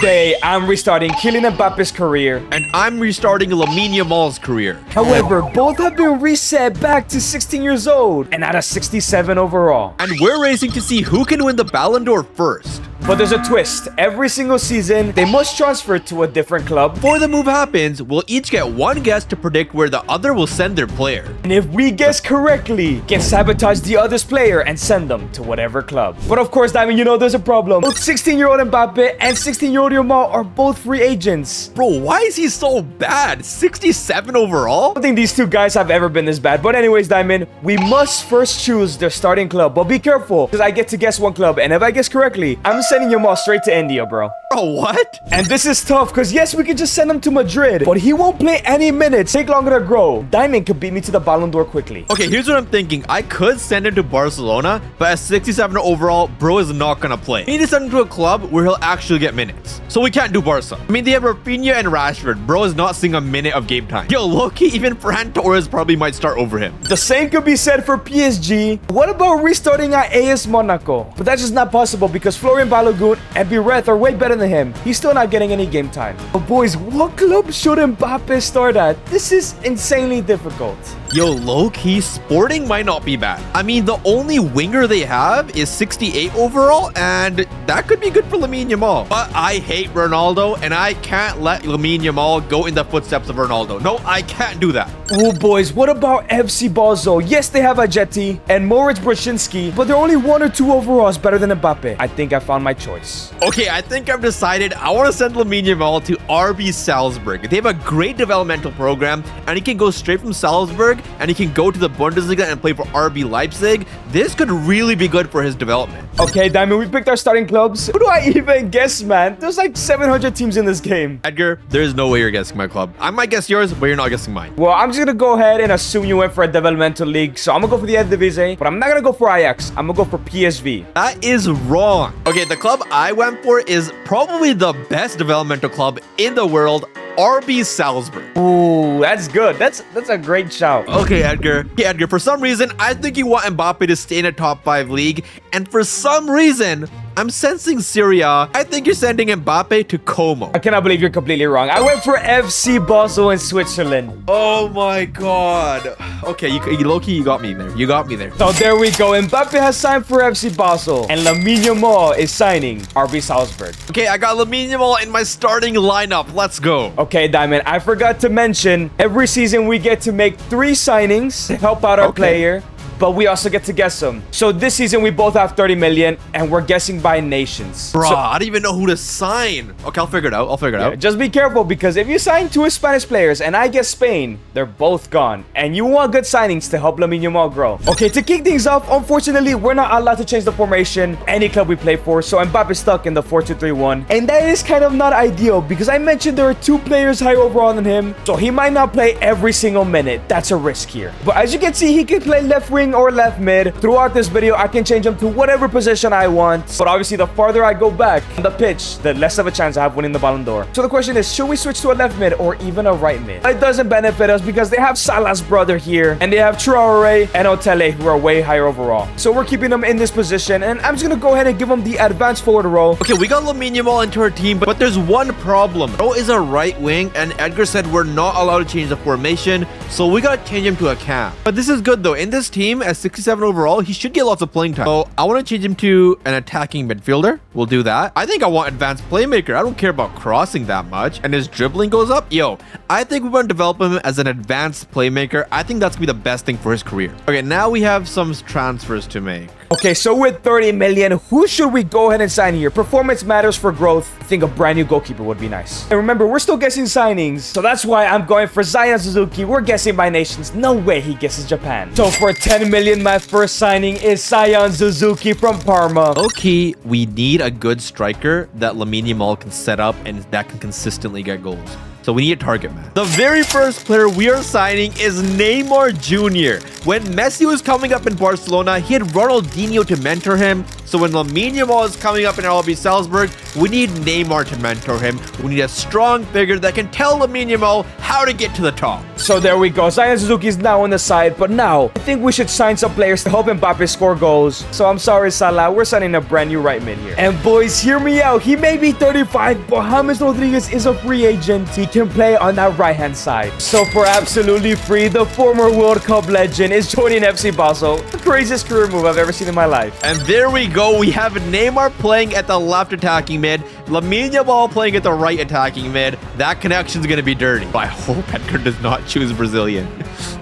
Today, I'm restarting Kylian Mbappe's career. And I'm restarting Lamine Yamal's career. However, both have been reset back to 16 years old and at a 67 overall. And we're racing to see who can win the Ballon d'Or first. But there's a twist. Every single season, they must transfer to a different club. Before the move happens, we'll each get one guess to predict where the other will send their player. And if we guess correctly, can sabotage the other's player and send them to whatever club. But of course, Diamond, you know there's a problem. Both 16-year-old Mbappe and 16-year-old Yamal are both free agents. Bro, why is he so bad? 67 overall? I don't think these two guys have ever been this bad. But anyways, Diamond, we must first choose their starting club. But be careful, because I get to guess one club. And if I guess correctly, I'm sending Yamal straight to India, bro. Bro, what? And this is tough, because yes, we could just send him to Madrid, but he won't play any minutes. Take longer to grow. Diamond could beat me to the Ballon d'Or quickly. Okay, here's what I'm thinking. I could send him to Barcelona, but at 67 overall, bro is not gonna play. We need to send him to a club where he'll actually get minutes. So we can't do Barca. I mean, they have Rafinha and Rashford. Bro is not seeing a minute of game time. Yo, low-key, even Ferran Torres probably might start over him. The same could be said for PSG. What about restarting at AS Monaco? But that's just not possible because Florian Balogun and Bireth are way better than him. He's still not getting any game time. But boys, what club should Mbappe start at? This is insanely difficult. Yo, low-key, Sporting might not be bad. I mean, the only winger they have is 68 overall, and that could be good for Lamine Yamal. But I hate Ronaldo, and I can't let Lamine Yamal go in the footsteps of Ronaldo. No, I can't do that. Oh, boys, what about FC Basel? Yes, they have Ajeti and Moritz Brzezinski, but they're only 1 or 2 overalls better than Mbappe. I think I found my choice. Okay, I think I've decided I want to send Lamine Yamal to RB Salzburg. They have a great developmental program, and he can go straight from Salzburg and he can go to the Bundesliga and play for RB Leipzig. This could really be good for his development. Okay, Diamond, we picked our starting clubs. Who do I even guess, man? There's like 700 teams in this game. Edgar, there's no way you're guessing my club. I might guess yours, but you're not guessing mine. Well, I'm just gonna go ahead and assume you went for a developmental league. So I'm gonna go for the Eredivisie, but I'm not gonna go for Ajax. I'm gonna go for PSV. That is wrong. Okay, the club I went for is probably the best developmental club in the world, RB Salzburg. Ooh, that's good. That's a great shout. Okay, Edgar. Okay, Edgar, for some reason, I think you want Mbappe to stay in a top 5 league. And for some reason, I'm sensing Syria. I think you're sending Mbappe to Como. I cannot believe you're completely wrong. I went for FC Basel in Switzerland. Oh my god. Okay, you low-key, you got me there. You got me there. So there we go. Mbappe has signed for FC Basel. And Lamine Yamal is signing RB Salzburg. Okay, I got Lamine Yamal in my starting lineup. Let's go. Okay, Diamond, I forgot to mention, every season we get to make 3 signings to help out our player, but we also get to guess them. So this season, we both have 30 million, and we're guessing by nations. Bruh, So, I don't even know who to sign. Okay, I'll figure it out. just be careful, because if you sign 2 Spanish players, and I guess Spain, they're both gone. And you want good signings to help Lamine Yamal grow. Okay, to kick things off, unfortunately, we're not allowed to change the formation any club we play for, so Mbappe's stuck in the 4-2-3-1. And that is kind of not ideal, because I mentioned there are 2 players higher overall than him, so he might not play every single minute. That's a risk here. But as you can see, he can play left wing or left mid. Throughout this video, I can change him to whatever position I want. But obviously, the farther I go back on the pitch, the less of a chance I have winning the Ballon d'Or. So the question is, should we switch to a left mid or even a right mid? It doesn't benefit us because they have Salah's brother here, and they have Traore and Otele, who are way higher overall. So we're keeping them in this position, and I'm just gonna go ahead and give him the advanced forward role. Okay, we got Lamine Yamal into our team, but there's one problem. Bro is a right wing, and Edgar said we're not allowed to change the formation, so we gotta change him to a cam. But this is good though. In this team, at 67 overall, he should get lots of playing time. So I want to change him to an attacking midfielder. We'll do that. I think I want advanced playmaker. I don't care about crossing that much. And his dribbling goes up. Yo, I think we want to develop him as an advanced playmaker. I think that's gonna be the best thing for his career. Okay, now we have some transfers to make. Okay, so with 30 million, who should we go ahead and sign here? Performance matters for growth. I think a brand new goalkeeper would be nice. And remember, we're still guessing signings, so that's why I'm going for Zion Suzuki. We're guessing by nations. No way he guesses Japan. So for 10 million, my first signing is Zion Suzuki from Parma. Okay, we need a good striker that Lamine Yamal can set up and that can consistently get goals. So we need a target man. The very first player we are signing is Neymar Jr. When Messi was coming up in Barcelona, he had Ronaldinho to mentor him. So when Lamine Yamal is coming up in RB Salzburg, we need Neymar to mentor him. We need a strong figure that can tell Lamine Yamal how to get to the top. So there we go. Zion Suzuki is now on the side, but now I think we should sign some players to help Mbappé score goals. So I'm sorry, Salah. We're signing a brand new right mid here. And boys, hear me out. He may be 35, but James Rodriguez is a free agent. He can play on that right-hand side. So for absolutely free, the former World Cup legend is joining FC Basel. The craziest career move I've ever seen in my life. And there we go. We have Neymar playing at the left attacking mid, Lamine Yamal playing at the right attacking mid. That connection's going to be dirty. But I hope Edgar does not choose Brazilian.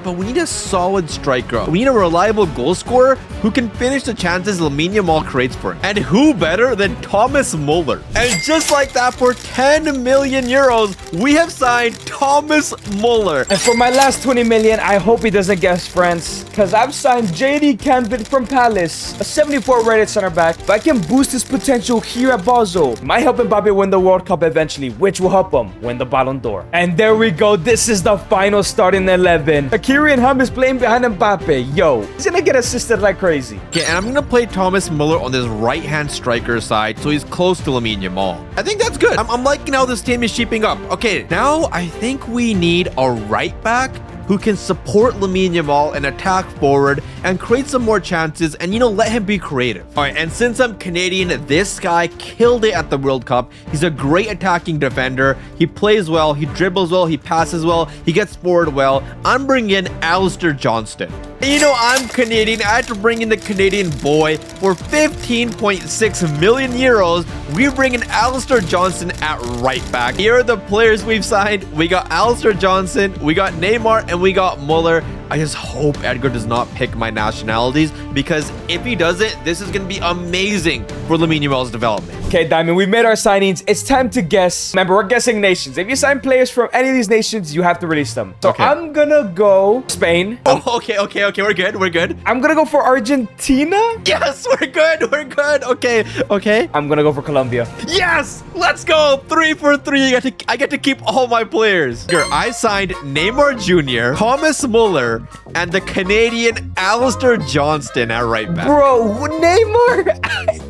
But we need a solid striker. We need a reliable goal scorer who can finish the chances Lamine Yamal creates for him. And who better than Thomas Muller? And just like that, for 10 million euros, we have signed Thomas Muller. And for my last 20 million, I hope he doesn't guess France, because I've signed JD Canvin from Palace, a 74 rated center back, but I can boost his potential here at Basel. Might help Mbappé win the World Cup eventually, which will help him win the Ballon d'Or. And there we go. This is the final starting 11. Hakiri and Hum is playing behind Mbappé. Yo, he's gonna get assisted like crazy. Okay, and I'm gonna play Thomas Muller on this right-hand striker side, so he's close to Lamine Yamal. I think that's good. I'm liking how this team is shaping up. Okay, now I think we need a right back who can support Lamine Yamal and attack forward and create some more chances and, you know, let him be creative. All right, and since I'm Canadian, this guy killed it at the World Cup. He's a great attacking defender. He plays well, he dribbles well, he passes well, he gets forward well. I'm bringing in Alistair Johnston. And you know, I'm Canadian. I had to bring in the Canadian boy. For 15.6 million euros, we bring in Alistair Johnston at right back. Here are the players we've signed. We got Alistair Johnston, we got Neymar, and we got Muller. I just hope Edgar does not pick my nationalities, because if he does it, this is going to be amazing for Lamine Yamal's development. Okay, Diamond, we made our signings. It's time to guess. Remember, we're guessing nations. If you sign players from any of these nations, you have to release them. So Okay. I'm gonna go Spain. Oh, okay, we're good. I'm gonna go for Argentina. Yes, we're good. Okay. I'm gonna go for Colombia. Yes, let's go. 3 for 3. I get to keep all my players. Here, I signed Neymar Jr., Thomas Muller, and the Canadian Alistair Johnston at right back. Bro, Neymar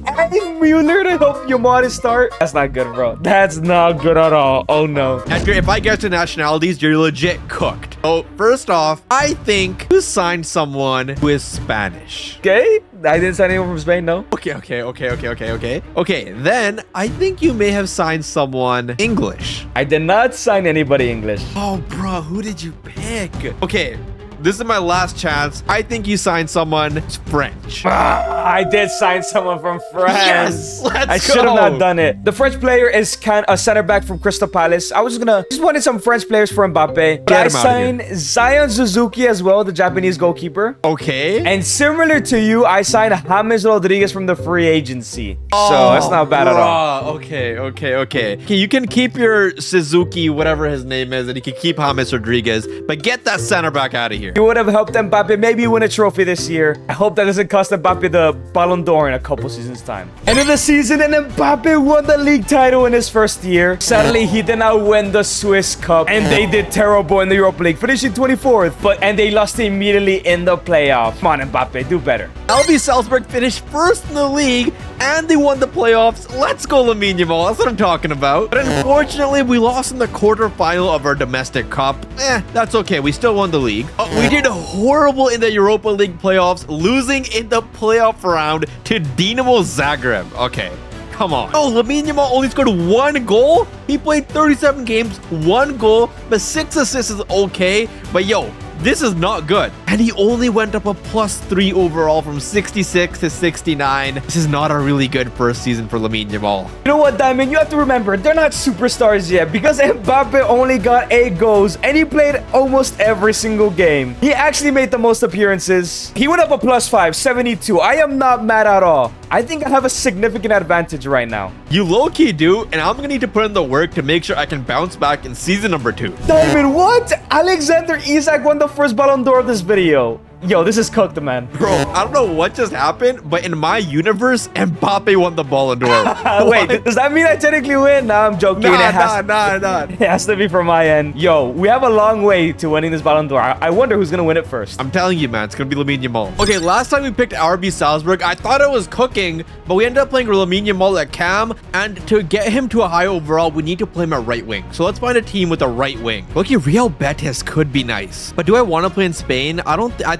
adding Mueller to help Yamal start. That's not good, bro. That's not good at all. Oh no. Edgar, if I get to nationalities, you're legit cooked. Oh, first off, I think you signed someone who is Spanish. Okay, I didn't sign anyone from Spain, no. Okay. Okay, then I think you may have signed someone English. I did not sign anybody English. Oh, bro, who did you pick? Okay, this is my last chance. I think you signed someone French. I did sign someone from France. Yes, let's go. I should have not done it. The French player is a center back from Crystal Palace. I was just wanted some French players for Mbappe. But I signed Zion Suzuki as well, the Japanese goalkeeper. Okay. And similar to you, I signed James Rodriguez from the free agency. So that's not bad at all. Okay, you can keep your Suzuki, whatever his name is, and you can keep James Rodriguez, but get that center back out of here. You would have helped Mbappe maybe win a trophy this year. I hope that doesn't cost Mbappe the Ballon d'Or in a couple seasons' time. End of the season, and Mbappe won the league title in his first year. Sadly, he did not win the Swiss Cup, and they did terrible in the Europa League, finishing 24th. And they lost immediately in the playoff. Come on, Mbappe, do better. RB Salzburg finished first in the league, and they won the playoffs. Let's go, Lamine Yamal. That's what I'm talking about. But unfortunately, we lost in the quarterfinal of our domestic cup. That's okay. We still won the league. We did horrible in the Europa League playoffs, losing in the playoff round to Dinamo Zagreb. Okay, come on. Oh, Lamine Yamal only scored 1 goal? He played 37 games, 1 goal, but 6 assists is okay. But yo, this is not good. And he only went up a +3 overall from 66 to 69. This is not a really good first season for Lamine Yamal. You know what, Diamond? You have to remember, they're not superstars yet because Mbappe only got 8 goals and he played almost every single game. He actually made the most appearances. He went up a +5, 72. I am not mad at all. I think I have a significant advantage right now. You low-key do, and I'm gonna need to put in the work to make sure I can bounce back in season number 2. Diamond, what? Alexander Isak won the first Ballon d'Or of this video. Yo, this is cooked, man. Bro, I don't know what just happened, but in my universe, Mbappe won the Ballon d'Or. Wait, does that mean I technically win? Nah, I'm joking. Nah. It has to be from my end. Yo, we have a long way to winning this Ballon d'Or. I wonder who's gonna win it first. I'm telling you, man, it's gonna be Lamine Yamal. Okay, last time we picked RB Salzburg, I thought it was cooking, but we ended up playing Lamine Yamal at cam, and to get him to a high overall, we need to play him at right wing. So let's find a team with a right wing. Okay, Real Betis could be nice, but do I want to play in Spain? I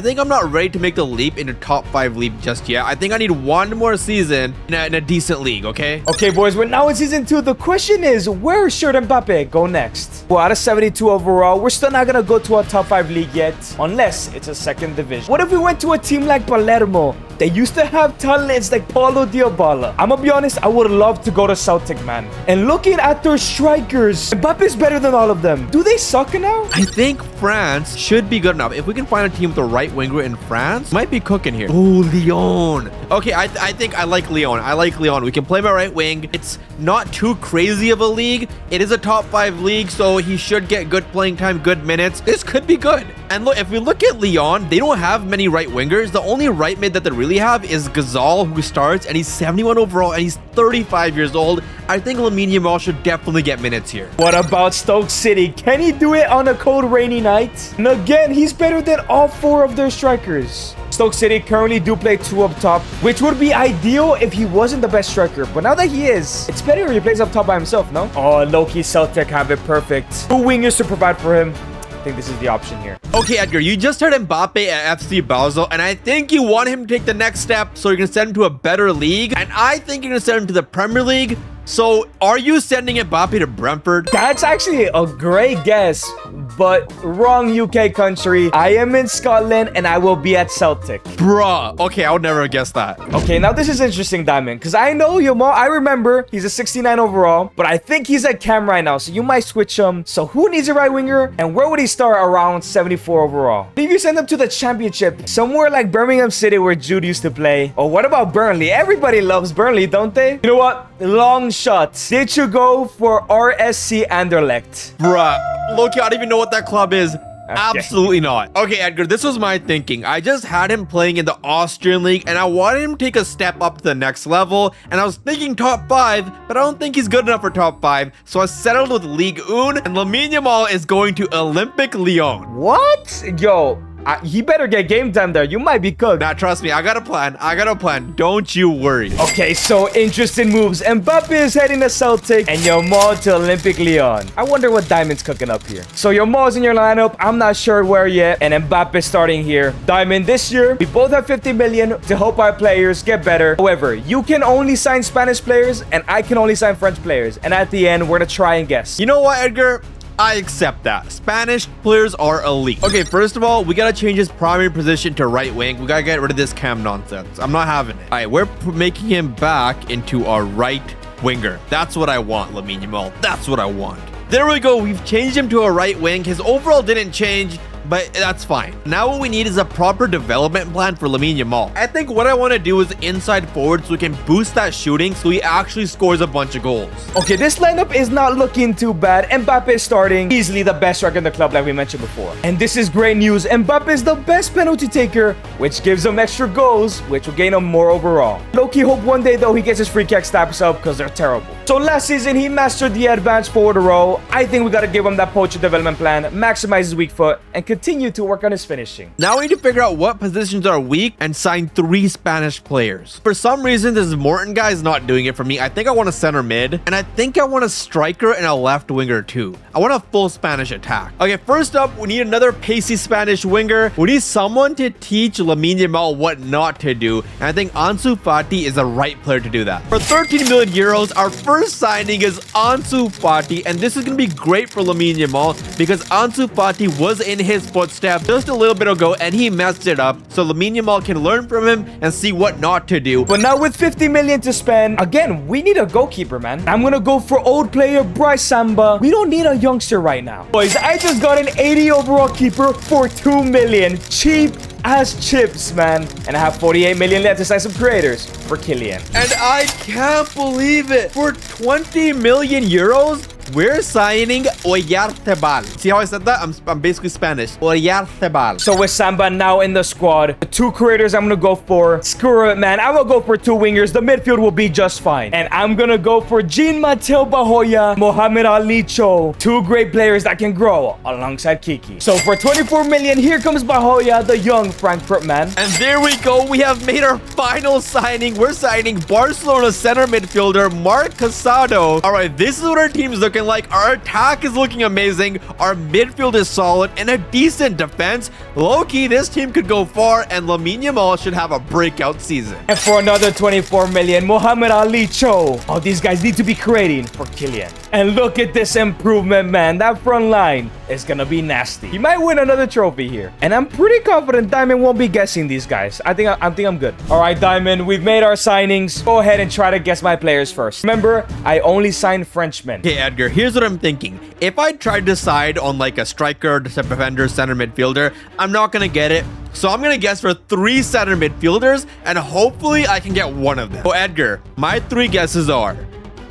think I'm not ready to make the leap into top 5 league just yet. I think I need one more season in a decent league, okay? Okay, boys, we're now in season 2. The question is, where should Mbappe go next? Well, out of 72 overall, we're still not gonna go to a top 5 league yet, unless it's a second division. What if we went to a team like Palermo? They used to have talents like Paulo Dybala. I'm gonna be honest, I would love to go to Celtic, man. And looking at their strikers, Mbappe's better than all of them. Do they suck now? I think France should be good enough. If we can find a team with a right winger in France, might be cooking here. Oh, Lyon. Okay, I think I like Lyon. I like Lyon. We can play him at right wing. It's not too crazy of a league. It is a top 5 league, so he should get good playing time, good minutes. This could be good. And look, if we look at Lyon, they don't have many right wingers. The only right mid that they really have is Gazal, who starts, and he's 71 overall, and he's 35 years old. I think Lamine Yamal should definitely get minutes here. What about Stoke City? Can he do it on a cold, rainy night? And again, he's better than all 4 of their strikers. Stoke City currently do play 2 up top, which would be ideal if he wasn't the best striker. But now that he is, it's better if he plays up top by himself, no? Oh, low-key Celtic have it perfect. 2 wingers to provide for him. I think this is the option here. Okay, Edgar, you just heard Mbappe at FC Basel, and I think you want him to take the next step, so you're going to send him to a better league, and I think you're going to send him to the Premier League. So, are you sending Mbappe to Brentford? That's actually a great guess, but wrong UK country. I am in Scotland, and I will be at Celtic. Bruh. Okay, I would never have guessed that. Okay, now this is interesting, Diamond, because I know Yamal. I remember he's a 69 overall, but I think he's at cam right now, so you might switch him. So, who needs a right winger, and where would he start around 74 overall? If you send him to the Championship, somewhere like Birmingham City where Jude used to play, or what about Burnley? Everybody loves Burnley, don't they? You know what? Long shot. Did you go for RSC Anderlecht? Bruh, Loki, I don't even know what that club is. Absolutely not. Okay, Edgar, this was my thinking. I just had him playing in the Austrian league, and I wanted him to take a step up to the next level, and I was thinking top 5, but I don't think he's good enough for top 5, so I settled with Ligue 1, and Lamine Yamal is going to Olympique Lyon. What? Yo, he better get game time there. You might be cooked. Nah, trust me, I got a plan. Don't you worry. Okay, so interesting moves. Mbappe is heading to Celtic and Yamal to Olympique Lyon. I wonder what Diamond's cooking up here. So Yamal's in your lineup. I'm not sure where yet. And Mbappe starting here. Diamond, this year, we both have 50 million to help our players get better. However, you can only sign Spanish players and I can only sign French players. And at the end, we're gonna try and guess. You know what, Edgar? I accept that. Spanish players are elite. Okay, first of all, we gotta change his primary position to right wing. We gotta get rid of this cam nonsense. I'm not having it. All right, we're making him back into our right winger. That's what I want, Lamine Yamal. That's what I want. There we go. We've changed him to a right wing. His overall didn't change, but that's fine. Now what we need is a proper development plan for Lamine Yamal. I think what I want to do is inside forward so we can boost that shooting so he actually scores a bunch of goals. Okay, this lineup is not looking too bad. Mbappe is starting. Easily the best striker in the club like we mentioned before. And this is great news. Mbappe is the best penalty taker, which gives him extra goals, which will gain him more overall. Low-key hope one day though he gets his free kick stats up because they're terrible. So last season he mastered the advanced forward role. I think we got to give him that poacher development plan, maximize his weak foot, and continue to work on his finishing. Now we need to figure out what positions are weak and sign 3 Spanish players. For some reason, this Morton guy is not doing it for me. I think I want a center mid, and I think I want a striker and a left winger too. I want a full Spanish attack. Okay, first up, we need another pacey Spanish winger. We need someone to teach Lamine Yamal what not to do, and I think Ansu Fati is the right player to do that. For 13 million euros, our first signing is Ansu Fati, and this is going to be great for Lamine Yamal because Ansu Fati was in his footsteps just a little bit ago and he messed it up, so Lamine Yamal can learn from him and see what not to do. But now with 50 million to spend, again, we need a goalkeeper, man. I'm gonna go for old player Bryce Samba. We don't need a youngster right now. Boys, I just got an 80 overall keeper for 2 million. Cheap as chips, man. And I have 48 million left to sign some creators for Kylian. And I can't believe it. For 20 million euros, we're signing Oyarzabal. See how I said that? I'm basically Spanish. Oyarzabal. So with Samba now in the squad, the 2 creators I'm gonna go for. Screw it, man. I'm gonna go for 2 wingers. The midfield will be just fine. And I'm gonna go for Jean Mateo Bahoya, Mohamed Ali Cho. 2 great players that can grow alongside Kiki. So for 24 million, here comes Bahoya, the young Frankfurt man. And there we go. We have made our final signing. We're signing Barcelona center midfielder Marc Casado. All right, this is what our team is looking like. Our attack is looking amazing. Our midfield is solid and a decent defense. Low-key, this team could go far, and Lamine Yamal should have a breakout season. And for another 24 million, Mohamed Ali Cho. Oh, these guys need to be creating for Kylian. And look at this improvement, man. That front line is gonna be nasty. He might win another trophy here. And I'm pretty confident Diamond won't be guessing these guys. I think I'm good. All right, Diamond, we've made our signings. Go ahead and try to guess my players first. Remember, I only sign Frenchmen. Okay, Edgar, here's what I'm thinking. If I try to decide on like a striker, defender, center midfielder, I'm not gonna get it. So I'm gonna guess for 3 center midfielders, and hopefully I can get one of them. So Edgar, my 3 guesses are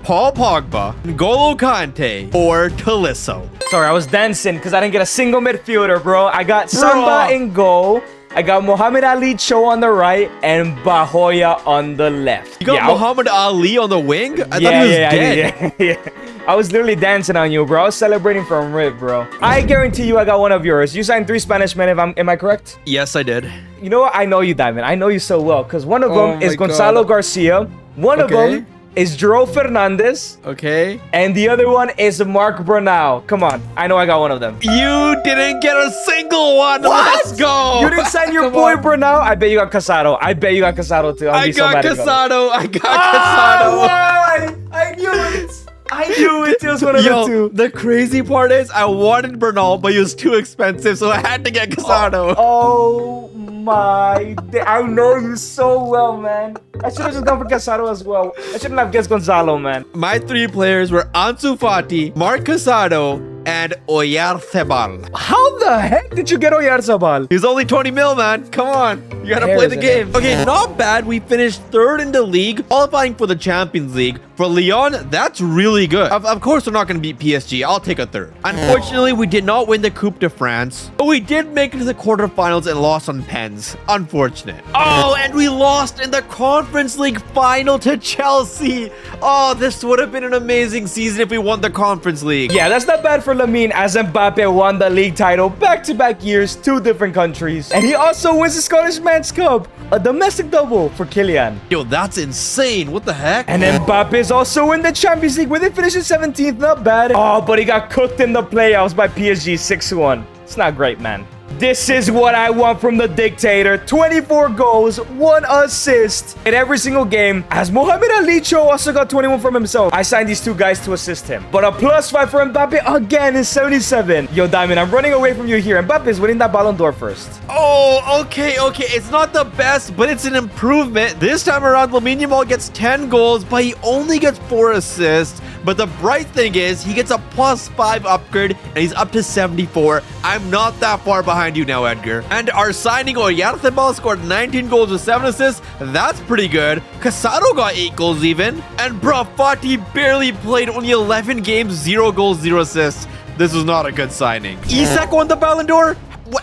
Paul Pogba, N'Golo Kante, or Tolisso. Sorry, I was dancing because I didn't get a single midfielder, bro. I got Samba in goal. I got Mohamed Ali Cho on the right and Bahoya on the left. You got Muhammad Ali on the wing? I thought he was dead. Yeah. I was literally dancing on you, bro. I was celebrating from rib, bro. I guarantee you I got one of yours. You signed 3 Spanish men, am I correct? Yes, I did. You know what? I know you, Diamond. I know you so well because one of them is Gonzalo Garcia. One of them is Jero Fernandez. Okay. And the other one is Marc Brunau. Come on. I know I got one of them. You didn't get a single one. What? Let's go. You didn't sign your boy Brunau? I bet you got Casado. I bet you got Casado too. I got Casado. Why? I knew it. I knew it. It was one of the 2. The crazy part is I wanted Bernal, but he was too expensive, so I had to get Casado. Oh my. I know you so well, man. I should have just gone for Casado as well. I shouldn't have guessed Gonzalo, man. My 3 players were Ansu Fati, Marc Casado, and Oyarzabal. How the heck did you get Oyarzabal? He's only 20 mil, man. Come on. You gotta play the game. Okay, not bad. We finished 3rd in the league, qualifying for the Champions League. For Lyon, that's really good. Of course, we're not going to beat PSG. I'll take a 3rd. Unfortunately, we did not win the Coupe de France, but we did make it to the quarterfinals and lost on pens. Unfortunate. Oh, and we lost in the Conference League final to Chelsea. Oh, this would have been an amazing season if we won the Conference League. Yeah, that's not bad for Lamine, as Mbappé won the league title back-to-back years, 2 different countries. And he also wins the Scottish Man's Cup, a domestic double for Kylian. Yo, that's insane. What the heck? And Mbappé is also in the Champions League, where they finished in 17th. Not bad. Oh, but he got cooked in the playoffs by PSG 6-1. It's not great, man. This is what I want from the dictator. 24 goals, 1 assist in every single game. As Mohamed Ali Cho also got 21 from himself. I signed these 2 guys to assist him. But a +5 for Mbappe again in 77. Yo, Diamond, I'm running away from you here. Mbappe is winning that Ballon d'Or first. Oh, okay. It's not the best, but it's an improvement. This time around, Lamine Yamal gets 10 goals, but he only gets 4 assists. But the bright thing is, he gets a +5 upgrade, and he's up to 74. I'm not that far behind you now, Edgar. And our signing Oyarzabal scored 19 goals with 7 assists. That's pretty good. Casado got 8 goals even. And bro, Fati barely played, only 11 games, 0 goals, 0 assists. This was not a good signing. Isak won the Ballon d'Or?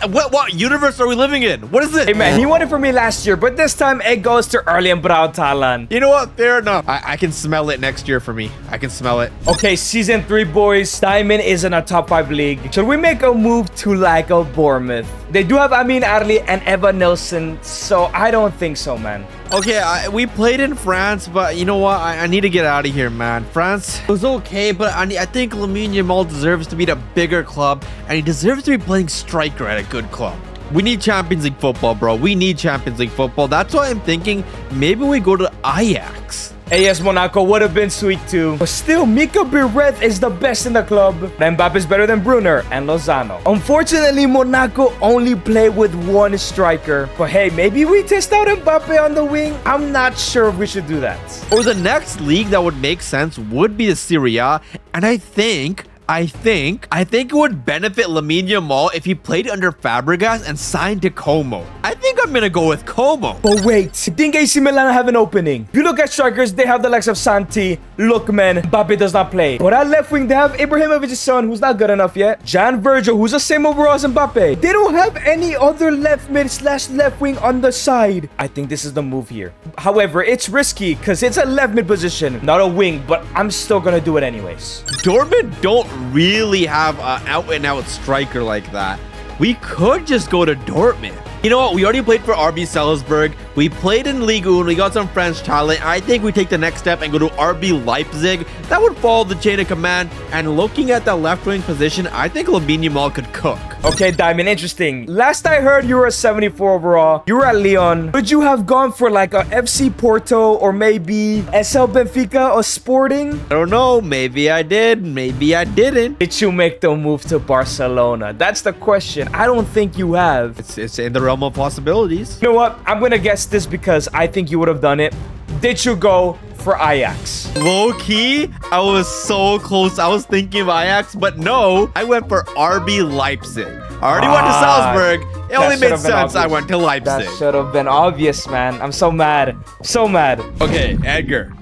What universe are we living in? What is it? Hey man, he won it for me last year, but this time it goes to Erling Braut Haaland. You know what? Fair enough. I can smell it next year for me. I can smell it. Okay, season 3, boys. Diamond is in a top 5 league. Should we make a move to like a Bournemouth? They do have Amin Arli and Evan Nilsson, so I don't think so, man. Okay, we played in France, but you know what? I need to get out of here, man. France was okay, but I think Lamine Yamal deserves to be at a bigger club, and he deserves to be playing striker at a good club. We need Champions League football, bro. We need Champions League football. That's why I'm thinking maybe we go to Ajax. AS Monaco would have been sweet too. But still, Mika Biret is the best in the club. Mbappé is better than Brunner and Lozano. Unfortunately, Monaco only play with 1 striker. But hey, maybe we test out Mbappé on the wing. I'm not sure if we should do that. Or the next league that would make sense would be the Serie A. And I think I think it would benefit Lamine Yamal if he played under Fabregas and signed to Como. I think I'm gonna go with Como. But wait, I think AC Milan have an opening. If you look at strikers, they have the likes of Santi, Lookman, Mbappé does not play. But at left wing, they have Ibrahimovic's son, who's not good enough yet. Jan Virgil, who's the same overall as Mbappé. They don't have any other left mid slash left wing on the side. I think this is the move here. However, it's risky because it's a left mid position, not a wing, but I'm still gonna do it anyways. Dortmund don't really have an out-and-out striker like that. We could just go to Dortmund. You know what? We already played for RB Salzburg. We played in Ligue 1. We got some French talent. I think we take the next step and go to RB Leipzig. That would follow the chain of command. And looking at that left wing position, I think Lamine Yamal could cook. Okay, Diamond, interesting. Last I heard, you were a 74 overall. You were at Lyon. Would you have gone for like a FC Porto or maybe SL Benfica or Sporting? I don't know. Maybe I did. Maybe I didn't. Did you make the move to Barcelona? That's the question. I don't think you have. It's in the realm of possibilities. You know what? I'm gonna guess this because I think you would have done it. Did you go for Ajax? Low-key, I was so close. I was thinking of Ajax, but no, I went for RB Leipzig. I already went to Salzburg. It only made sense I went to Leipzig. That should have been obvious, man. I'm so mad. So mad. Okay, Edgar,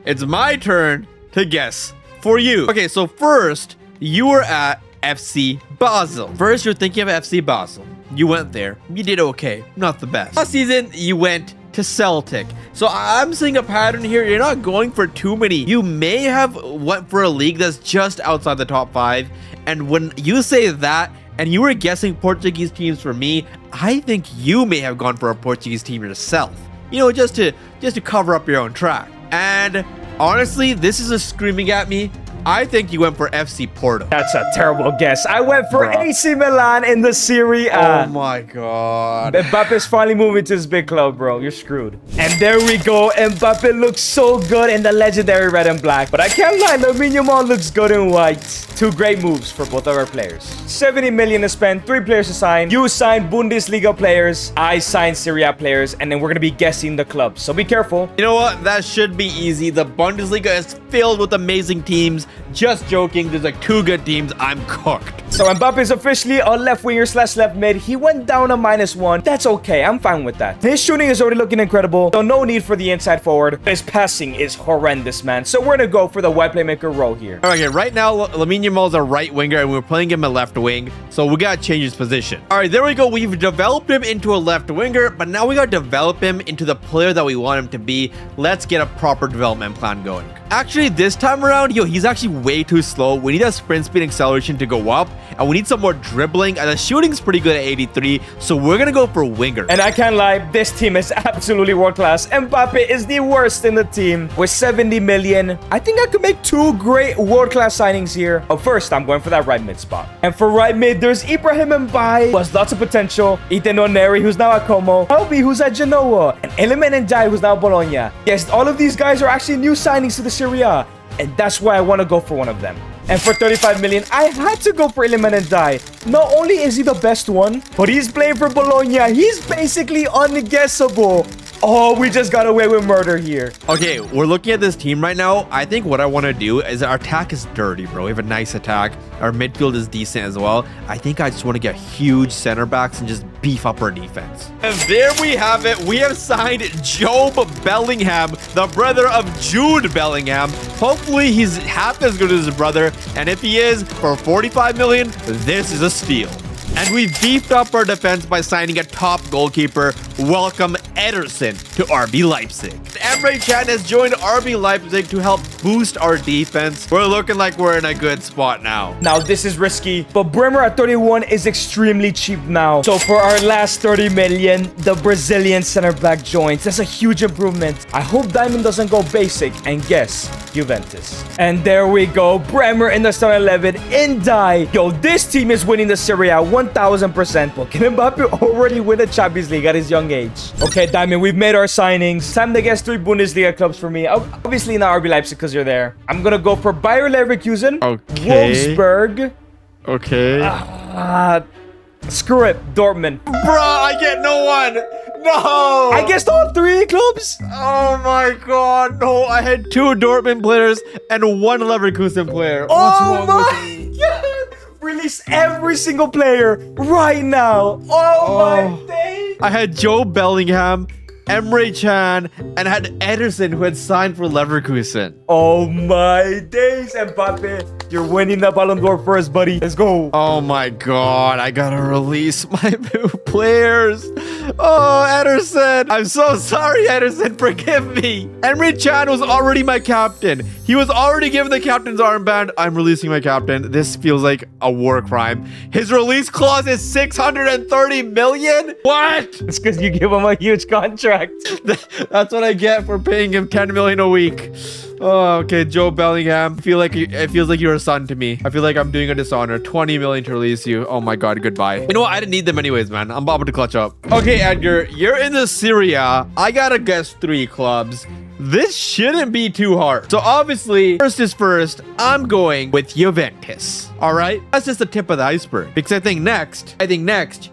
it's my turn to guess for you. Okay, so first, you were at FC Basel. First, you're thinking of FC Basel. You went there. You did okay. Not the best. Last season, you went to Celtic. So I'm seeing a pattern here. You're not going for too many. You may have went for a league that's just outside the top 5. And when you say that, and you were guessing Portuguese teams for me, I think you may have gone for a Portuguese team yourself. You know, just to cover up your own track. And honestly, this is a screaming at me. I think you went for FC Porto. That's a terrible guess. I went for AC Milan in the Serie A. Oh my god. Mbappe's finally moving to his big club, bro. You're screwed. And there we go. Mbappe looks so good in the legendary red and black. But I can't lie, Lamine Yamal looks good in white. Two great moves for both of our players. 70 million to spend, 3 players to sign. You signed Bundesliga players. I signed Serie A players. And then we're going to be guessing the clubs. So be careful. You know what? That should be easy. The Bundesliga is filled with amazing teams. Just joking. There's like 2 good teams. I'm cooked. So Mbappe is officially a left winger slash left mid. He went down a -1. That's okay. I'm fine with that. His shooting is already looking incredible. So no need for the inside forward. His passing is horrendous, man. So we're going to go for the wide playmaker role here. Okay, right now, Lamine Yamal is a right winger and we're playing him a left wing. So we got to change his position. All right, there we go. We've developed him into a left winger, but now we got to develop him into the player that we want him to be. Let's get a proper development plan going. Actually, this time around, yo, he's actually way too slow. We need a sprint speed acceleration to go up, and we need some more dribbling, and the shooting's pretty good at 83, so we're gonna go for winger. And I can't lie, this team is absolutely world-class. Mbappe is the worst in the team. With 70 million, I think I could make 2 great world-class signings here. But first, I'm going for that right mid spot. And for right mid, there's Ibrahim Mbaye, who has lots of potential. Ethan Oneri, who's now at Como. Helby, who's at Genoa. And Iliman Ndiaye, who's now at Bologna. Yes, all of these guys are actually new signings to the Serie A. And that's why I want to go for one of them. And for 35 million, I had to go for Iliman Ndiaye. Not only is he the best one, but he's playing for Bologna. He's basically unguessable. Oh, we just got away with murder here. Okay, we're looking at this team right now. I think what I want to do is our attack is dirty, bro. We have a nice attack. Our midfield is decent as well. I think I just want to get huge center backs and just beef up our defense. And there we have it. We have signed Job Bellingham, the brother of Jude Bellingham. Hopefully, he's half as good as his brother. And if he is, for 45 million, this is a steal. And we beefed up our defense by signing a top goalkeeper. Welcome Ederson to RB Leipzig. Emre Can has joined RB Leipzig to help boost our defense. We're looking like we're in a good spot now. Now, this is risky, but Bremer at 31 is extremely cheap now. So for our last 30 million, the Brazilian center back joins. That's a huge improvement. I hope Diamond doesn't go basic and guess Juventus. And there we go. Bremer in the starting 11. Ndiaye. Yo, this team is winning the Serie A 1000%. But can Mbappe already win the Champions League at his young age? Okay, Diamond, we've made our signings. Time to guess 3 Bundesliga clubs for me. Obviously not RB Leipzig because you're there. I'm gonna go for Bayer Leverkusen. Okay. Wolfsburg. Okay. Screw it. Dortmund. Bro, I get no one. No. I guessed all 3 clubs. Oh my god, no. I had 2 Dortmund players and 1 Leverkusen player. What's wrong with me? replace every single player right now. Oh my days. I had Joe Bellingham, Emre Can, and had Ederson who had signed for Leverkusen. Oh my days, Mbappé. You're winning the Ballon d'Or first, buddy. Let's go. Oh my god, I gotta release my new players. Oh, Ederson. I'm so sorry, Ederson. Forgive me. Emre Can was already my captain. He was already given the captain's armband. I'm releasing my captain. This feels like a war crime. His release clause is 630 million? What? It's because you give him a huge contract. That's what I get for paying him 10 million a week. Oh, okay, Joe Bellingham. It feels like you're a son to me. I feel like I'm doing a dishonor. 20 million to release you. Oh my god, goodbye. You know what? I didn't need them anyways, man. I'm about to clutch up. Okay, Edgar, you're in the Serie A. I gotta guess 3 clubs. This shouldn't be too hard. So obviously, first is first, I'm going with Juventus. All right? That's just the tip of the iceberg. Because I think next,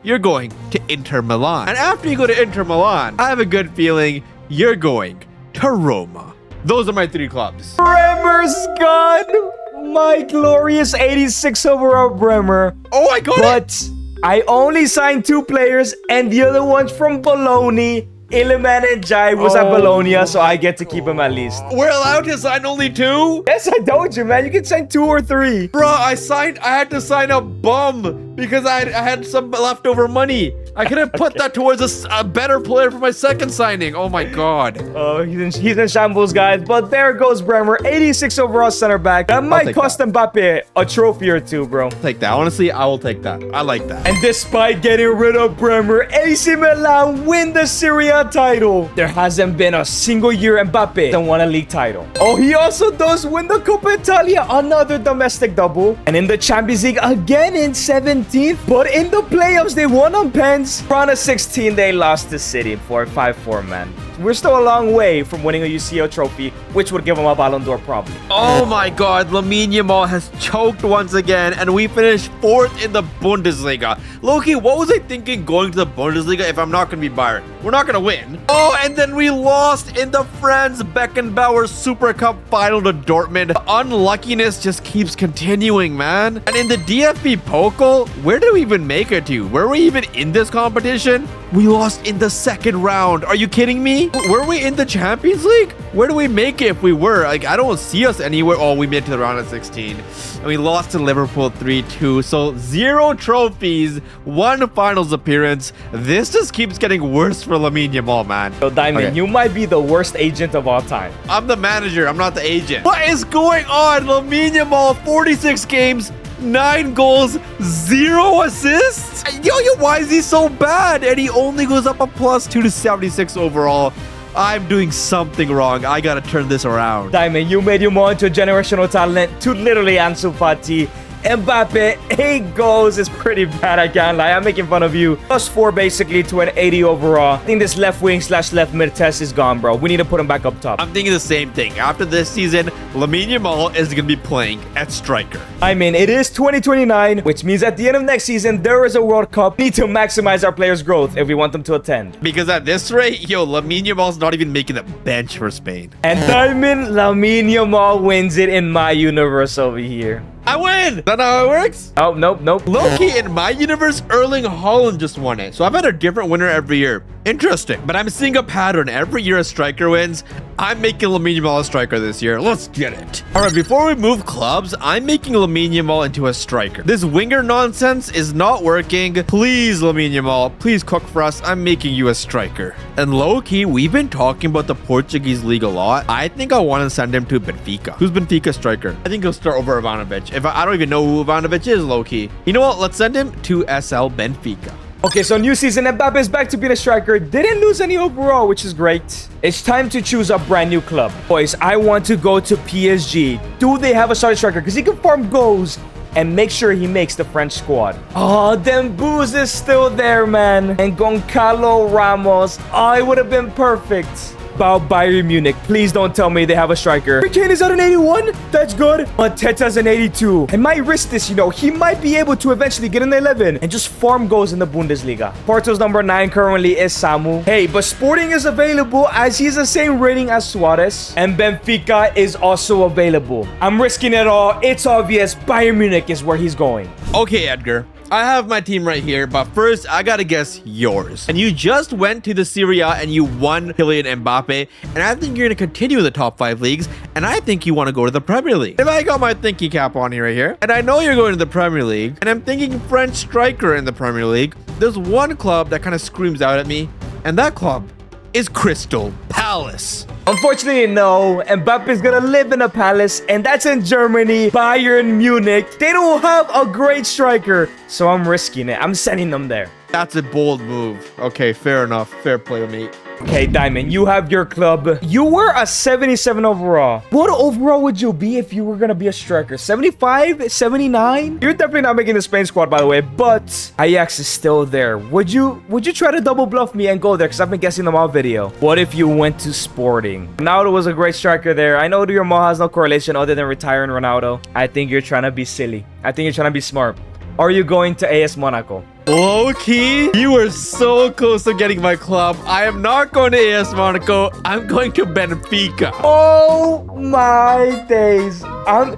you're going to Inter Milan. And after you go to Inter Milan, I have a good feeling you're going to Roma. Those are my 3 clubs. Bremer's gone. My glorious 86 overall Bremer. Oh, I got it. But I only signed 2 players, and the other one's from Bologna. Iliman and Jai was at Bologna, so I get to keep him at least. We're allowed to sign only 2? Yes, I told you, man. You can sign 2 or 3. Bro, I had to sign a bum because I had some leftover money. I could have put that towards a better player for my second signing. Oh my god. Oh, he's in shambles, guys. But there goes Bremer, 86 overall center back. That might cost Mbappé a trophy or 2, bro. Take that. Honestly, I will take that. I like that. And despite getting rid of Bremer, AC Milan win the Serie A title. There hasn't been a single year Mbappé that won a league title. Oh, he also does win the Coppa Italia, another domestic double. And in the Champions League again in 17th. But in the playoffs, they won on pens. Round of 16, they lost to City for 5-4, man. We're still a long way from winning a UCL trophy, which would give him a Ballon d'Or probably. Oh my god, Lamine Yamal has choked once again, and we finished 4th in the Bundesliga. Loki, what was I thinking going to the Bundesliga if I'm not going to be Bayern? We're not going to win. Oh, and then we lost in the Franz Beckenbauer Super Cup final to Dortmund. The unluckiness just keeps continuing, man. And in the DFB Pokal, where did we even make it to? Were we even in this competition? We lost in the 2nd round. Are you kidding me? Were we in the Champions League? Where do we make it if we were? Like, I don't see us anywhere. Oh, we made it to the round of 16. And we lost to Liverpool 3-2. So 0 trophies, 1 finals appearance. This just keeps getting worse for Lamine Yamal, man. So, Diamond, you might be the worst agent of all time. I'm the manager. I'm not the agent. What is going on? Lamine Yamal, 46 games. 9 goals, 0 assists? Yo, why is he so bad? And he only goes up a +2 to 76 overall. I'm doing something wrong. I gotta turn this around. Diamond, you made him into a generational talent to literally Ansu Fati. Mbappe, 8 goals is pretty bad, I can't lie. I'm making fun of you. +4 basically to an 80 overall. I think this left wing / left mid test is gone, bro. We need to put him back up top. I'm thinking the same thing. After this season, Lamine Yamal is going to be playing at striker. I mean, it is 2029, which means at the end of next season, there is a World Cup. We need to maximize our players' growth if we want them to attend. Because at this rate, yo, Lamine Yamal's not even making the bench for Spain. And Diamond, Lamine Yamal wins it in my universe over here. I win! Is that how it works? Oh, nope. Low-key, in my universe, Erling Haaland just won it. So I've had a different winner every year. Interesting. But I'm seeing a pattern. Every year a striker wins. I'm making Lamine Yamal a striker this year. Let's get it. All right, before we move clubs, I'm making Lamine Yamal into a striker. This winger nonsense is not working. Please, Lamine Yamal, please cook for us. I'm making you a striker. And low-key, we've been talking about the Portuguese league a lot. I think I want to send him to Benfica. Who's Benfica's striker? I think he'll start over Ivanovic. If I don't even know who Ivanovic is, low-key. You know what? Let's send him to SL Benfica. Okay, so new season, Mbappé is back to being a striker. Didn't lose any overall, which is great. It's time to choose a brand new club. Boys, I want to go to PSG. Do they have a starting striker? Because he can farm goals and make sure he makes the French squad. Oh, Dembouz is still there, man. And Goncalo Ramos. Oh, it would have been perfect. about Bayern Munich? Please don't tell me they have a striker. Harry Kane is at an 81. That's good. Mateta's an 82. I might risk this, you know. He might be able to eventually get an 11 and just farm goals in the Bundesliga. Porto's number 9 currently is Samu. Hey, but Sporting is available as he's the same rating as Suarez. And Benfica is also available. I'm risking it all. It's obvious Bayern Munich is where he's going. Okay, Edgar. I have my team right here, but first, I gotta guess yours. And you just went to the Serie A and you won Kylian Mbappé, and I think you're gonna continue in the top 5 leagues, and I think you want to go to the Premier League. If I got my thinking cap on here right here, and I know you're going to the Premier League, and I'm thinking French striker in the Premier League, there's one club that kind of screams out at me, and that club is Crystal Palace. Unfortunately, no. Mbappe's gonna live in a palace, and that's in Germany, Bayern Munich. They don't have a great striker, so I'm risking it. I'm sending them there. That's a bold move. Okay, fair enough. Fair play, mate. Okay, Diamond, you have your club. You were a 77 overall. What overall would you be if you were gonna be a striker? 75? 79? You're definitely not making the Spain squad, by the way, but Ajax is still there. Would you try to double bluff me and go there? Because I've been guessing them all video. What if you went to Sporting? Ronaldo was a great striker there. I know your mall has no correlation other than retiring Ronaldo. I think you're trying to be silly. I think you're trying to be smart. Are you going to AS Monaco? Low-key, you were so close to getting my club. I am not going to AS Monaco. I'm going to Benfica. Oh my days. I'm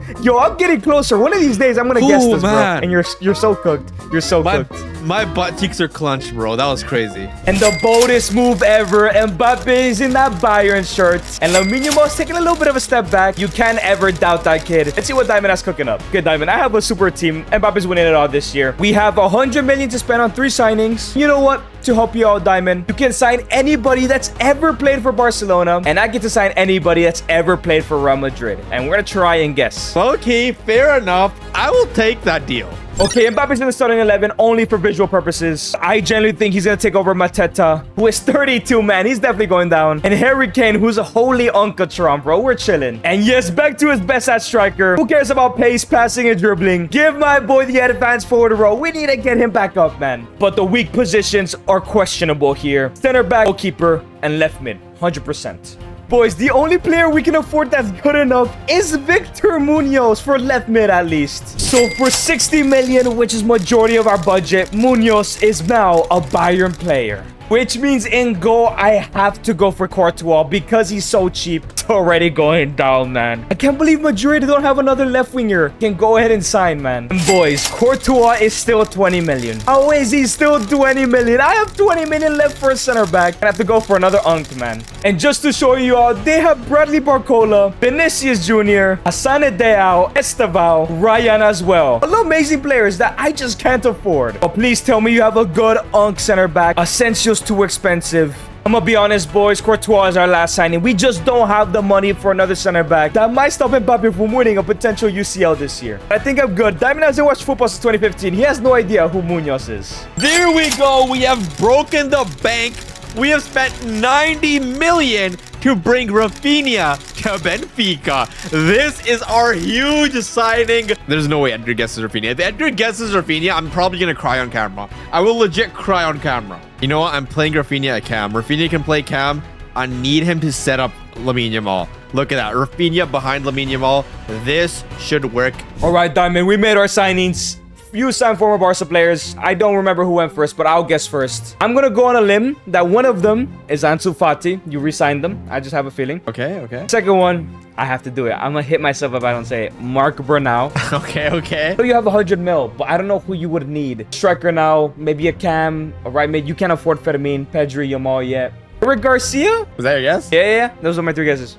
getting closer. One of these days, I'm gonna guess this, man. bro. And you're so cooked. You're so cooked. My butt cheeks are clenched, bro. That was crazy. And the boldest move ever. Mbappé is in that Bayern shirt. And Lamine Yamal's taking a little bit of a step back. You can't ever doubt that kid. Let's see what Diamond has cooking up. Good, Diamond. I have a super team. Mbappe's winning it all this year. We have 100 million to spend on 3 signings. You know what? To help you out, Diamond, you can sign anybody that's ever played for Barcelona, and I get to sign anybody that's ever played for Real Madrid. And we're gonna try and guess. Okay, fair enough. I will take that deal. Okay, Mbappe's in the starting 11 only for visual purposes. I genuinely think he's going to take over Mateta, who is 32, man. He's definitely going down. And Harry Kane, who's a holy Uncle Trump, bro. We're chilling. And yes, back to his best at striker. Who cares about pace, passing, and dribbling? Give my boy the advanced forward role. We need to get him back up, man. But the weak positions are questionable here. Center back, goalkeeper, and left mid. 100%. Boys, the only player we can afford that's good enough is Victor Munoz for left mid at least. So for 60 million, which is majority of our budget, Munoz is now a Bayern player. Which means in goal, I have to go for Courtois because he's so cheap. It's already going down, man. I can't believe Madrid don't have another left winger. Can go ahead and sign, man. And boys, Courtois is still 20 million. How is he still 20 million? I have 20 million left for a center back. I have to go for another Unk, man. And just to show you all, they have Bradley Barcola, Vinicius Jr., Hassane Diao, Esteval, Ryan as well. All amazing players that I just can't afford. But please tell me you have a good Unk center back. Asensio's too expensive. I'm gonna be honest, boys. Courtois is our last signing. We just don't have the money for another center back. That might stop Mbappé from winning a potential UCL this year. I think I'm good. Diamond hasn't watched football since 2015. He has no idea who Munoz is. There we go. We have broken the bank. We have spent 90 million to bring Rafinha to Benfica. This is our huge signing. There's no way Edgar guesses Rafinha. If Edgar guesses Rafinha, I'm probably going to cry on camera. I will legit cry on camera. You know what? I'm playing Rafinha at cam. Rafinha can play cam. I need him to set up Lamine Yamal. Look at that. Rafinha behind Lamine Yamal. This should work. All right, Diamond. We made our signings. You signed former Barca players. I don't remember who went first, but I'll guess first. I'm gonna go on a limb that one of them is Ansu Fati. You re-signed them. I just have a feeling. Okay. Second one, I have to do it. I'm gonna hit myself if I don't say it. Mark Bernal. Okay. So you have 100 mil, but I don't know who you would need. Striker now, maybe a Cam, a right mid. You can't afford Fedamine, Pedri, Yamal yet. Eric Garcia? Was that your guess? Yeah. Those are my 3 guesses.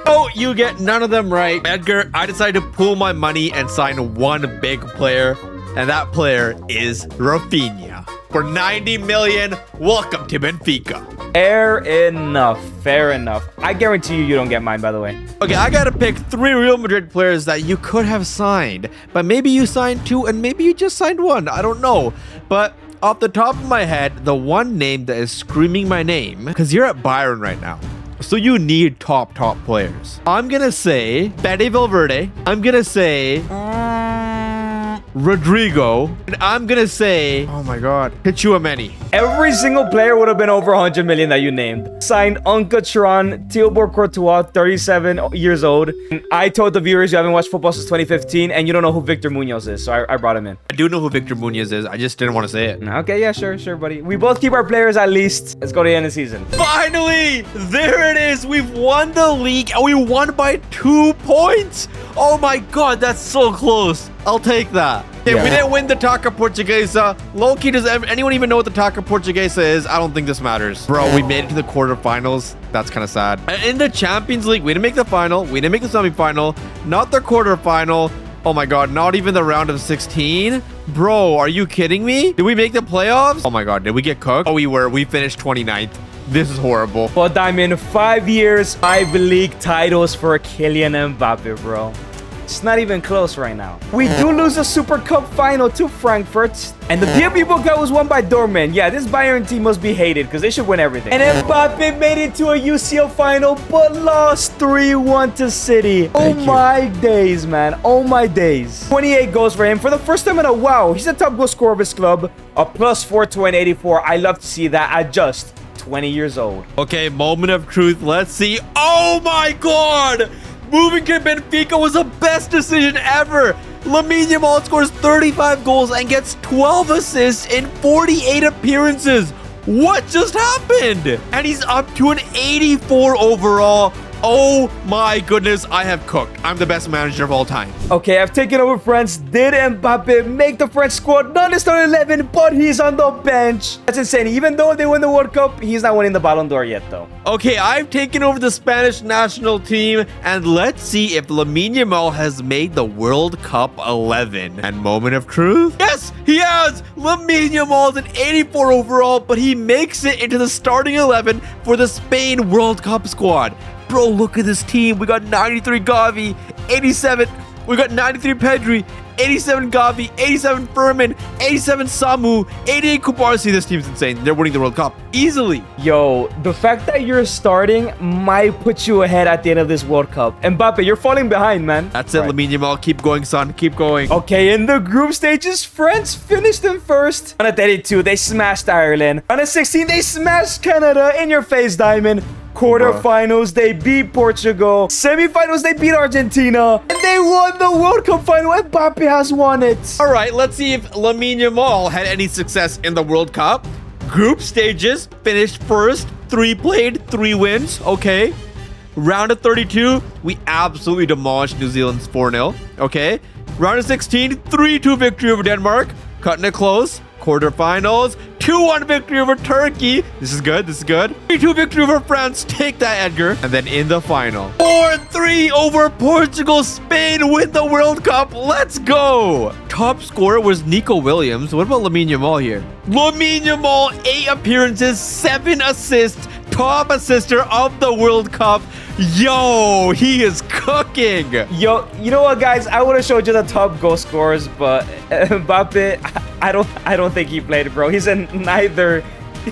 Oh, you get none of them right. Edgar, I decided to pool my money and sign one big player, and that player is Rafinha. For 90 million, welcome to Benfica. Fair enough. I guarantee you don't get mine, by the way. Okay, I gotta pick 3 Real Madrid players that you could have signed, but maybe you signed 2 and maybe you just signed 1. I don't know, but off the top of my head, the one name that is screaming my name, because you're at Bayern right now, so you need top players. I'm gonna say Fede Valverde. I'm gonna say Rodrigo. And I'm gonna say, oh my god, Tchouaméni. Every single player would have been over 100 million that you named. Signed Uncatron, Thibaut Courtois, 37 years old. And I told the viewers you haven't watched football since 2015 and you don't know who Victor Munoz is, so I brought him in. I do know who Victor Munoz is. I just didn't want to say it. Okay, yeah, sure, buddy. We both keep our players at least. Let's go to the end of the season. Finally, there it is. We've won the league and we won by 2 points. Oh my god, that's so close. I'll take that. Okay, Yeah. we didn't win the Taca Portuguesa. Low-key, does anyone even know what the Taca Portuguesa is? I don't think this matters. Bro, we made it to the quarterfinals. That's kind of sad. And in the Champions League, we didn't make the final. We didn't make the semifinal. Not the quarterfinal. Oh my god, not even the round of 16? Bro, are you kidding me? Did we make the playoffs? Oh my god, did we get cooked? Oh, we were. We finished 29th. This is horrible. Well, Diamond, 5 years, 5 league titles for Kylian Mbappé, bro. It's not even close right now. We do lose a Super Cup final to Frankfurt. And the DFB Pokal was won by Dortmund. Yeah, this Bayern team must be hated because they should win everything. And Mbappé made it to a UCL final but lost 3-1 to City. Oh my days, man. Oh my days. 28 goals for him for the first time in a while. He's the top goal scorer of his club. A +4 to an 84. I love to see that at just 20 years old. Okay, moment of truth. Let's see. Oh my god! Moving to Benfica was the best decision ever. Lamine Yamal scores 35 goals and gets 12 assists in 48 appearances. What just happened? And he's up to an 84 overall. Oh my goodness, I have cooked. I'm the best manager of all time. Okay, I've taken over France. Did Mbappé make the French squad? Not the starting 11, but he's on the bench. That's insane. Even though they win the World Cup, he's not winning the Ballon d'Or yet, though. Okay, I've taken over the Spanish national team, and let's see if Lamine Yamal has made the World Cup 11. And moment of truth? Yes, he has! Lamine Yamal is an 84 overall, but he makes it into the starting 11 for the Spain World Cup squad. Bro, look at this team. We got 93 Gavi, 87. We got 93 Pedri, 87 Gavi, 87 Furman, 87 Samu, 88 Kubarsi. This team's insane. They're winning the World Cup easily. Yo, the fact that you're starting might put you ahead at the end of this World Cup. Mbappe, you're falling behind, man. That's it, Lamine Yamal. Keep going, son. Keep going. Okay, in the group stages, France finished in first. On a 32, they smashed Ireland. On a 16, they smashed Canada. In your face, Diamond. Quarterfinals, they beat Portugal. Semifinals, they beat Argentina. And they won the World Cup final. Mbappe has won it. All right, let's see if Lamine Yamal had any success in the World Cup. Group stages, finished first. 3 played, 3 wins. Okay. Round of 32, we absolutely demolished New Zealand's 4-0. Okay. Round of 16, 3-2 victory over Denmark. Cutting it close. Quarterfinals, 2-1 victory over Turkey. This is good. This is good. 3-2 victory over France. Take that, Edgar. And then in the final, 4-3 over Portugal. Spain win the World Cup. Let's go. Top scorer was Nico Williams. What about Lamine Yamal here? Lamine Yamal, 8 appearances, 7 assists. Top assister of the World Cup. Yo, he is cooking. Yo, you know what, guys? I would have showed you the top goal scorers, but Mbappe, I don't think he played, bro. He's in neither.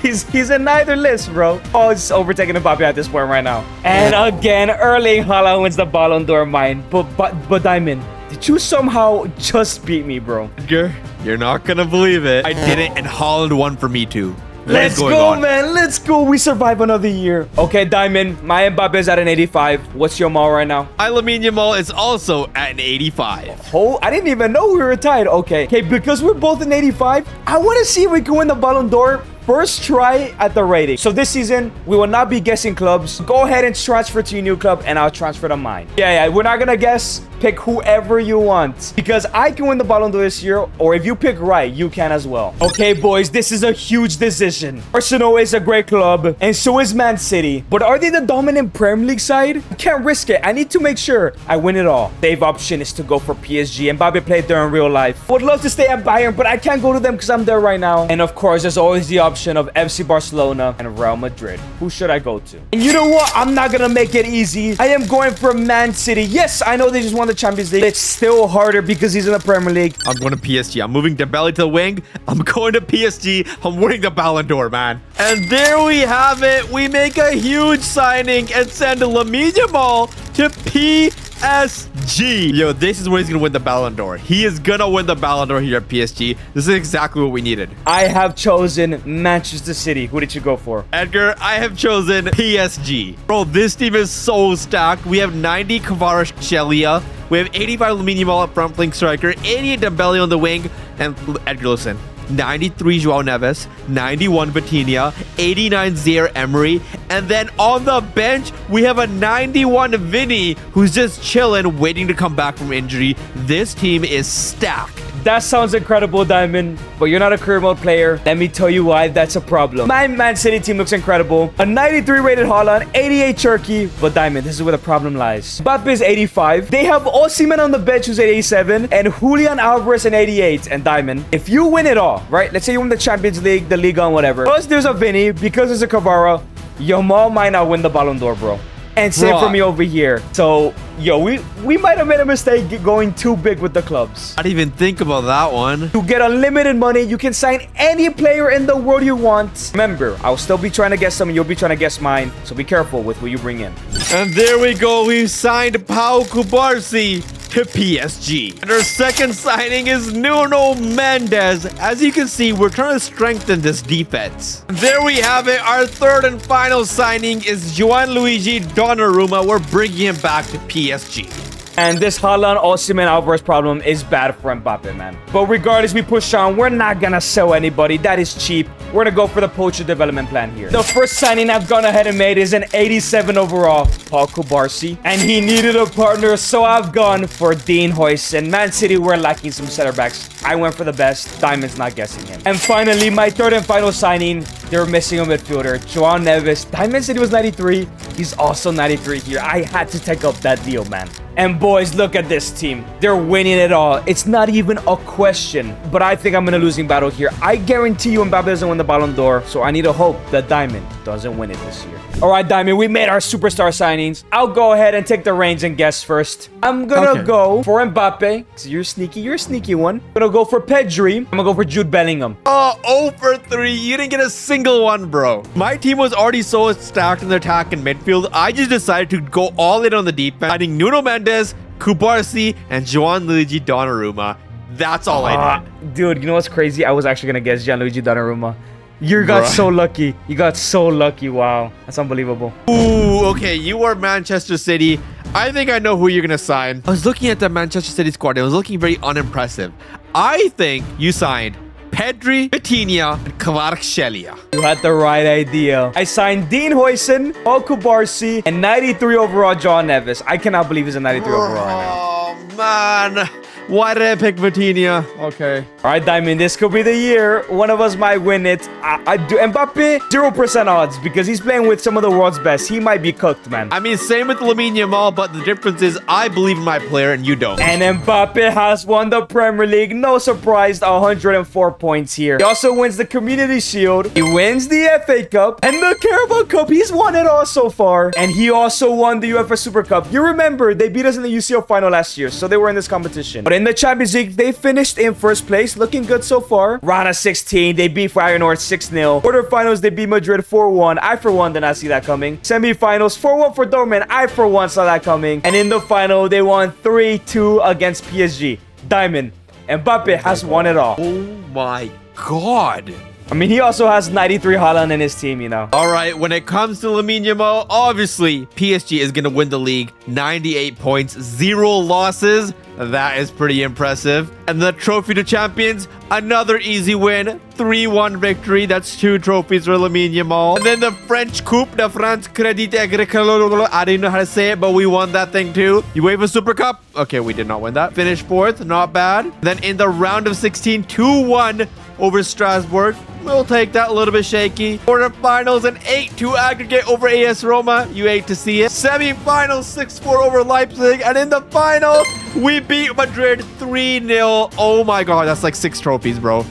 He's in neither list, bro. Oh, it's overtaking Mbappe at this point right now. And again, Erling Haaland wins the Ballon d'Or mine. But Diamond, did you somehow just beat me, bro? Edgar, you're not gonna believe it. I did it, and Haaland won for me too. Let's go, man. Let's go. We survive another year. Okay, Diamond. My Mbappe is at an 85. What's your Yamal right now? My Lamine Yamal is also at an 85. Oh, I didn't even know we were tied. Okay, because we're both in 85, I want to see if we can win the Ballon d'Or. First try at the rating. So this season, we will not be guessing clubs. Go ahead and transfer to your new club, and I'll transfer to mine. Yeah, we're not gonna guess. Pick whoever you want, because I can win the Ballon d'Or this year, or if you pick right, you can as well. Okay, boys, this is a huge decision. Arsenal is a great club, and so is Man City. But are they the dominant Premier League side? I can't risk it. I need to make sure I win it all. Save option is to go for PSG. Mbappe played there in real life. Would love to stay at Bayern, but I can't go to them because I'm there right now. And of course, there's always the option of FC Barcelona and Real Madrid. Who should I go to? And you know what? I'm not gonna make it easy. I am going for Man City. Yes, I know they just won the Champions League. It's still harder because he's in the Premier League. I'm going to PSG. I'm moving Dembele to the wing. I'm going to PSG. I'm winning the Ballon d'Or, man. And there we have it. We make a huge signing and send Lamine Yamal to PSG. PSG. Yo, this is where he's gonna win the Ballon d'Or. He is gonna win the Ballon d'Or here at PSG. This is exactly what we needed. I have chosen Manchester City. Who did you go for? Edgar, I have chosen PSG. Bro, this team is so stacked. We have 90 Kvaratskhelia. We have 85 Lamine Yamal at front playing striker, 88 Dembele on the wing, and Edgar, listen. 93 Joao Neves, 91 Vitinha, 89 Zaire Emery, and then on the bench, we have a 91 Vinny who's just chilling, waiting to come back from injury. This team is stacked. That sounds incredible, Diamond, but you're not a career mode player. Let me tell you why that's a problem. My Man City team looks incredible. A 93 rated Haaland, 88 Turkey, but Diamond, this is where the problem lies. Mbappé is 85. They have Osimhen on the bench who's at 87, and Julian Alvarez in 88. And Diamond, if you win it all, right? Let's say you win the Champions League, the Liga, and whatever. Because there's a Vinny, because there's a Kvara, Yamal might not win the Ballon d'Or, bro. And same for me over here. So, yo, we might have made a mistake going too big with the clubs. I didn't even think about that one. You get unlimited money. You can sign any player in the world you want. Remember, I'll still be trying to guess some and you'll be trying to guess mine. So be careful with who you bring in. And there we go. We've signed Pau Cubarsí to PSG. And our second signing is Nuno Mendes. As you can see, we're trying to strengthen this defense. And there we have it. Our third and final signing is Gianluigi Donnarumma. We're bringing him back to PSG. And this Haaland, Osimhen, Alvarez problem is bad for Mbappé, man. But regardless, we push on. We're not gonna sell anybody. That is cheap. We're gonna go for the poacher development plan here. The first signing I've gone ahead and made is an 87 overall, Pau Cubarsí. And he needed a partner, so I've gone for Dean Huijsen. Man City were lacking some center backs. I went for the best. Diamond's not guessing him. And finally, my third and final signing, they were missing a midfielder, Joao Neves. Diamond said he was 93. He's also 93 here. I had to take up that deal, man. And boys, look at this team. They're winning it all. It's not even a question. But I think I'm in a losing battle here. I guarantee you Mbappé doesn't win the Ballon d'Or. So I need to hope that Diamond doesn't win it this year. All right, Diamond, we made our superstar signings. I'll go ahead and take the reins and guess first. I'm gonna go for Mbappé. You're sneaky. You're a sneaky one. I'm gonna go for Pedri. I'm gonna go for Jude Bellingham. Oh, 0 for 3. You didn't get a single one, bro. My team was already so stacked in the attack and midfield. I just decided to go all in on the defense. Signing Nuno Mendes, Cubarsí, and Gianluigi Donnarumma. That's all I did. Dude, you know what's crazy? I was actually gonna guess Gianluigi Donnarumma. You got so lucky. You got so lucky. Wow. That's unbelievable. Ooh, okay. You are Manchester City. I think I know who you're going to sign. I was looking at the Manchester City squad. It was looking very unimpressive. I think you signed Pedri, Vitinha, and Kvaratskhelia. You had the right idea. I signed Dean Huijsen, Pau Cubarsí, and 93 overall Joao Neves. I cannot believe he's a 93 overall right now. Oh, man. Why did I pick Vitinha? Okay. All right, Diamond, this could be the year. One of us might win it. I do. Mbappé, 0% odds because he's playing with some of the world's best. He might be cooked, man. I mean, same with Lamine Yamal, but the difference is I believe in my player and you don't. And Mbappé has won the Premier League. No surprise, 104 points here. He also wins the Community Shield. He wins the FA Cup and the Carabao Cup. He's won it all so far. And he also won the UEFA Super Cup. You remember, they beat us in the UCL final last year, so they were in this competition. But in the Champions League, they finished in first place, looking good so far. Round of 16, they beat Feyenoord 6-0. Quarterfinals, they beat Madrid 4-1. I, for one, did not see that coming. Semifinals, 4-1 for Dortmund. I, for one, saw that coming. And in the final, they won 3-2 against PSG. Diamond, Mbappé has won it all. Oh my God. I mean, he also has 93 Haaland in his team, you know. All right, when it comes to Lamine Yamal, obviously, PSG is going to win the league. 98 points, 0 losses. That is pretty impressive. And the trophy to champions, another easy win. 3-1 victory. That's 2 trophies for Lamine Yamal. And then the French Coupe de France Crédit Agricole. I didn't know how to say it, but we won that thing too. UEFA Super Cup. Okay, we did not win that. Finished 4th. Not bad. Then in the round of 16, 2-1 over Strasbourg. We'll take that. A little bit shaky. Quarterfinals, an 8-2 aggregate over AS Roma. You hate to see it. Semi-finals, 6-4 over Leipzig. And in the final, we beat Madrid 3-0. Oh my God, that's like 6 trophies, bro.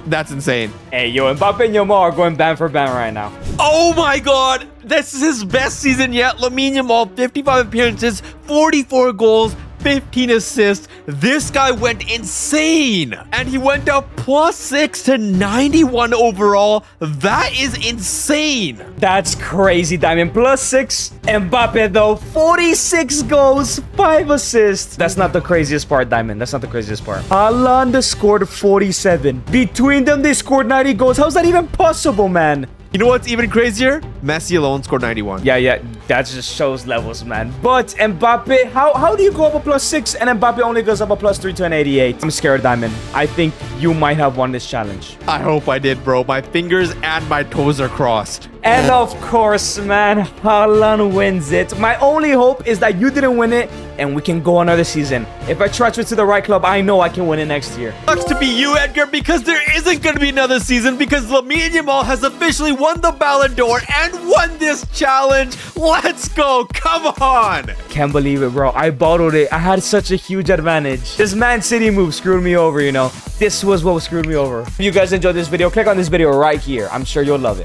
That's insane. Hey, yo, Mbappé and Yamal are going band for band right now. Oh my God, this is his best season yet. Lamine Yamal, 55 appearances, 44 goals, 15 assists. This guy went insane. And he went up +6 to 91 overall. That is insane. That's crazy, Diamond. +6. Mbappé, though, 46 goals, 5 assists. That's not the craziest part, Diamond. That's not the craziest part. Haaland scored 47. Between them, they scored 90 goals. How's that even possible, man? You know what's even crazier? Messi alone scored 91. Yeah, that just shows levels, man. But Mbappe, how do you go up a +6 and Mbappe only goes up a +3 to an 88? I'm scared, Diamond. I think you might have won this challenge. I hope I did, bro. My fingers and my toes are crossed. And of course, man, Haaland wins it. My only hope is that you didn't win it and we can go another season. If I transfer to the right club, I know I can win it next year. Sucks to be you, Edgar, because there isn't going to be another season because Lamine Yamal has officially won the Ballon d'Or and won this challenge. Let's go. Come on. Can't believe it, bro. I bottled it. I had such a huge advantage. This Man City move screwed me over, you know. This was what screwed me over. If you guys enjoyed this video, click on this video right here. I'm sure you'll love it.